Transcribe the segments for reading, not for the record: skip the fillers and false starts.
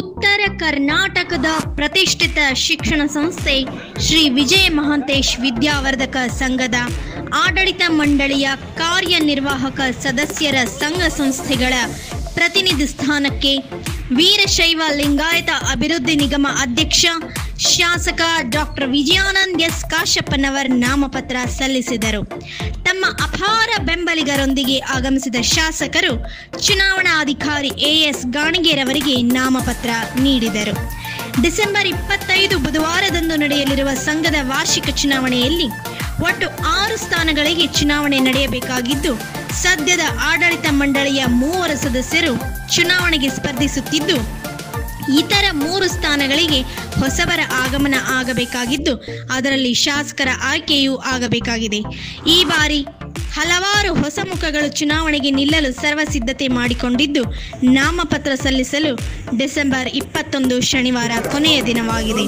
ಉತ್ತರ ಕರ್ನಾಟಕದ ಪ್ರತಿಷ್ಠಿತ ಶಿಕ್ಷಣ ಸಂಸ್ಥೆ ಶ್ರೀ ವಿಜಯ ಮಹಾಂತೇಶ್ ವಿದ್ಯಾವರ್ಧಕ ಸಂಘದ ಆಡಳಿತ ಮಂಡಳಿಯ ಕಾರ್ಯನಿರ್ವಾಹಕ ಸದಸ್ಯರ ಸಂಘ ಸಂಸ್ಥೆಗಳ ಪ್ರತಿನಿಧಿ ಸ್ಥಾನಕ್ಕೆ ವೀರಶೈವ ಲಿಂಗಾಯತ ಅಭಿವೃದ್ಧಿ ನಿಗಮ ಅಧ್ಯಕ್ಷ ಶಾಸಕ ಡಾಕ್ಟರ್ ವಿಜಯಾನಂದ್ ಎಸ್ ಕಾಶಪ್ಪನವರ್ ನಾಮಪತ್ರ ಸಲ್ಲಿಸಿದರು. ತಮ್ಮ ಅಪಾರ ಬೆಂಬಲಿಗರೊಂದಿಗೆ ಆಗಮಿಸಿದ ಶಾಸಕರು ಚುನಾವಣಾಧಿಕಾರಿ ಎಎಸ್ ಗಾಣಿಗೇರವರಿಗೆ ನಾಮಪತ್ರ ನೀಡಿದರು. ಡಿಸೆಂಬರ್ 25 ಬುಧವಾರದಂದು ನಡೆಯಲಿರುವ ಸಂಘದ ವಾರ್ಷಿಕ ಚುನಾವಣೆಯಲ್ಲಿ ಒಟ್ಟು 6 ಸ್ಥಾನಗಳಿಗೆ ಚುನಾವಣೆ ನಡೆಯಬೇಕಾಗಿದ್ದು, ಸದ್ಯದ ಆಡಳಿತ ಮಂಡಳಿಯ 3 ಸದಸ್ಯರು ಚುನಾವಣೆಗೆ ಸ್ಪರ್ಧಿಸುತ್ತಿದ್ದು, ಇತರ 3 ಸ್ಥಾನಗಳಿಗೆ ಹೊಸಬರ ಆಗಮನ ಆಗಬೇಕಾಗಿದ್ದು, ಅದರಲ್ಲಿ ಶಾಸಕರ ಆಯ್ಕೆಯೂ ಆಗಬೇಕಾಗಿದೆ. ಈ ಬಾರಿ ಹಲವಾರು ಹೊಸ ಮುಖಗಳು ಚುನಾವಣೆಗೆ ನಿಲ್ಲಲು ಸರ್ವ ಸಿದ್ಧತೆ ಮಾಡಿಕೊಂಡಿದ್ದು, ನಾಮಪತ್ರ ಸಲ್ಲಿಸಲು ಡಿಸೆಂಬರ್ 21 ಶನಿವಾರ ಕೊನೆಯ ದಿನವಾಗಿದೆ.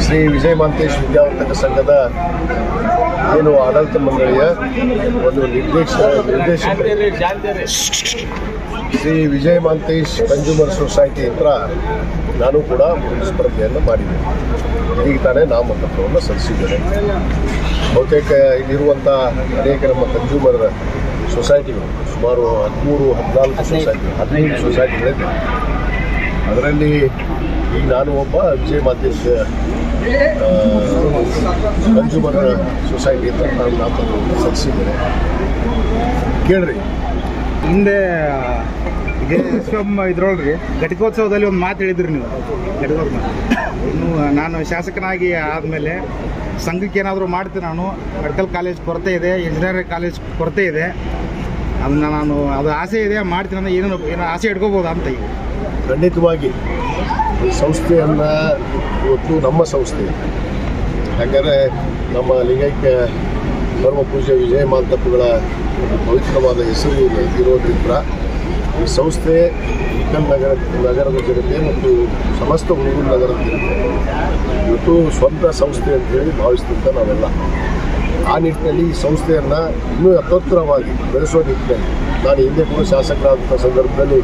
ಶ್ರೀ ವಿಜಯ ಮಹಾಂತೇಶ್ ವಿದ್ಯಾವರ್ಧಕ ಸಂಘದ ಏನು ಆಡಳಿತ ಮಂಡಳಿಯ ಒಂದು ನಿರ್ದೇಶಕ ಶ್ರೀ ವಿಜಯ ಮಹಾಂತೇಶ್ ಕನ್ಸ್ಯೂಮರ್ ಸೊಸೈಟಿ ಹತ್ರ ನಾನು ಕೂಡ ಸ್ಪರ್ಧೆಯನ್ನು ಮಾಡಿದ್ದೆ. ಈಗ ತಾನೇ ನಾಮಪತ್ರವನ್ನು ಸಲ್ಲಿಸಿದ್ದೇನೆ. ಬಹುತೇಕ ಇಲ್ಲಿರುವಂಥ ಅನೇಕ ನಮ್ಮ ಕನ್ಸ್ಯೂಮರ್ ಸೊಸೈಟಿಗಳು ಸುಮಾರು 15 ಸೊಸೈಟಿಗಳಿದೆ. ಅದರಲ್ಲಿ ಈಗ ನಾನು ಒಬ್ಬ ವಿಜಯ ಮಹಾಂತೇಶ್ ಕನ್ಸ್ಯೂಮರ್ ಸೊಸೈಟಿ ಹತ್ರ ನಾನು ನಾಮಪತ್ರವನ್ನು ಸಲ್ಲಿಸಿದ್ದೇನೆ. ಕೇಳ್ರಿ, ಹಿಂದೆ ಇದ್ರೊಳಗೆ ಘಟಿಕೋತ್ಸವದಲ್ಲಿ ಒಂದು ಮಾತು ಹೇಳಿದ್ರಿ ನೀವು. ಘಟಿಕೋತ್ಸವ ಇನ್ನು ನಾನು ಶಾಸಕನಾಗಿ ಆದಮೇಲೆ ಸಂಘಕ್ಕೆ ಏನಾದರೂ ಮಾಡ್ತೀನಿ. ನಾನು ಮೆಡಿಕಲ್ ಕಾಲೇಜ್ ಕೊರತೆ ಇದೆ, ಇಂಜಿನಿಯರಿಂಗ್ ಕಾಲೇಜ್ ಕೊರತೆ ಇದೆ, ಅದನ್ನು ನಾನು ಅದು ಆಸೆ ಇದೆ ಮಾಡ್ತೀನಿ ಅಂದರೆ ಏನೋ ಆಸೆ ಇಟ್ಕೋಬೋದಾ ಅಂತ. ಈಗ ಖಂಡಿತವಾಗಿ ಸಂಸ್ಥೆಯನ್ನು ಇವತ್ತು ನಮ್ಮ ಸಂಸ್ಥೆ, ಯಾಕಂದರೆ ನಮ್ಮ ಲಿಂಗೈಕ್ಯ ಪರಮ ಪೂಜ್ಯ ವಿಜಯ ಮಹಾಂತಪ್ಪಗಳ ಒಂದು ಪವಿತ್ರವಾದ ಹೆಸರು ಇರೋದ್ರಿಂದ ಈ ಸಂಸ್ಥೆ ಇಕ್ಕಲ್ ನಗರದ ಜನತೆ ಮತ್ತು ಸಮಸ್ತ ಹುಡುಗರ ನಗರದ ಜನತೆ ಇವತ್ತು ಸ್ವಂತ ಸಂಸ್ಥೆ ಅಂತೇಳಿ ಭಾವಿಸ್ತಿದ್ದ ನಾವೆಲ್ಲ. ಆ ನಿಟ್ಟಿನಲ್ಲಿ ಈ ಸಂಸ್ಥೆಯನ್ನು ಇನ್ನೂ ಯಥೋತ್ತರವಾಗಿ ಬೆಳೆಸುವ ನಿಟ್ಟಿನಲ್ಲಿ ನಾನು ಹಿಂದೆ ಕೂಡ ಶಾಸಕರಾದಂಥ ಸಂದರ್ಭದಲ್ಲಿ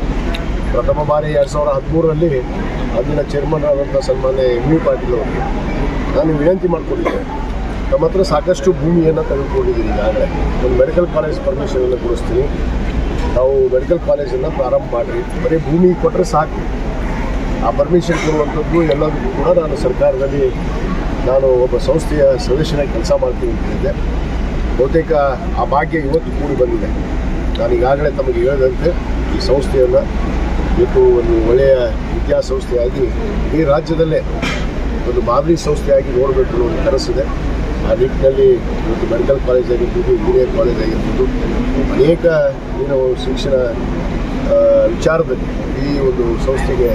ಪ್ರಥಮ ಬಾರಿ 2013ರಲ್ಲಿ ಅಂದಿನ ಚೇರ್ಮನ್ ಆದಂಥ ಸನ್ಮಾನ್ಯ MV ಪಾಟೀಲ್ ಅವರಿಗೆ ನಾನು ವಿನಂತಿ ಮಾಡಿಕೊಂಡಿದ್ದೆ. ನಮ್ಮ ಹತ್ರ ಸಾಕಷ್ಟು ಭೂಮಿಯನ್ನು ತೆಗೆದುಕೊಂಡಿದ್ದೀನಿ. ಈಗಾಗಲೇ ಒಂದು ಮೆಡಿಕಲ್ ಕಾಲೇಜ್ ಪರ್ಮಿಷನನ್ನು ಕೊಡಿಸ್ತೀನಿ, ನಾವು ಮೆಡಿಕಲ್ ಕಾಲೇಜನ್ನು ಪ್ರಾರಂಭ ಮಾಡಿರಿ, ಬರೀ ಭೂಮಿ ಕೊಟ್ಟರೆ ಸಾಕು. ಆ ಪರ್ಮಿಷನ್ ಕೊಡುವಂಥದ್ದು ಎಲ್ಲದಕ್ಕೂ ಕೂಡ ನಾನು ಸರ್ಕಾರದಲ್ಲಿ ನಾನು ಒಬ್ಬ ಸಂಸ್ಥೆಯ ಸದಸ್ಯನಾಗಿ ಕೆಲಸ ಮಾಡ್ತೀನಿ ಅಂತಿದ್ದೆ. ಬಹುತೇಕ ಆ ಭಾಗ್ಯ ಇವತ್ತು ಕೂಡಿ ಬಂದಿದೆ. ನಾನು ಈಗಾಗಲೇ ತಮಗೆ ಹೇಳಿದಂತೆ ಈ ಸಂಸ್ಥೆಯನ್ನು ಇವತ್ತು ಒಂದು ಒಳ್ಳೆಯ ವಿದ್ಯಾಸಂಸ್ಥೆಯಾಗಿ ಈ ರಾಜ್ಯದಲ್ಲೇ ಒಂದು ಮಾದರಿ ಸಂಸ್ಥೆಯಾಗಿ ನೋಡಬೇಕು ಅನ್ನೋ ಒಂದು ಕನಸಿದೆ. ಆ ನಿಟ್ಟಿನಲ್ಲಿ ಇವತ್ತು ಮೆಡಿಕಲ್ ಕಾಲೇಜ್ ಆಗಿರ್ಬೋದು, ಇಂಜಿನಿಯರ್ ಕಾಲೇಜ್ ಆಗಿರ್ಬೋದು, ಅನೇಕ ಶಿಕ್ಷಣ ವಿಚಾರದಲ್ಲಿ ಈ ಒಂದು ಸಂಸ್ಥೆಗೆ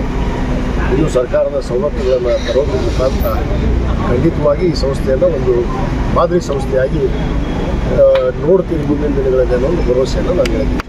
ಇನ್ನೂ ಸರ್ಕಾರದ ಸವಲತ್ತುಗಳನ್ನು ತರೋದ್ರ ಮುಖಾಂತರ ಖಂಡಿತವಾಗಿ ಈ ಸಂಸ್ಥೆಯನ್ನು ಒಂದು ಮಾದರಿ ಸಂಸ್ಥೆಯಾಗಿ ನೋಡ್ತೀನಿ ಮುಂದಿನ ದಿನಗಳಲ್ಲಿ ಅನ್ನೋ ಒಂದು ಭರವಸೆಯನ್ನು ನಾನು ಹೇಳ್ತೀನಿ.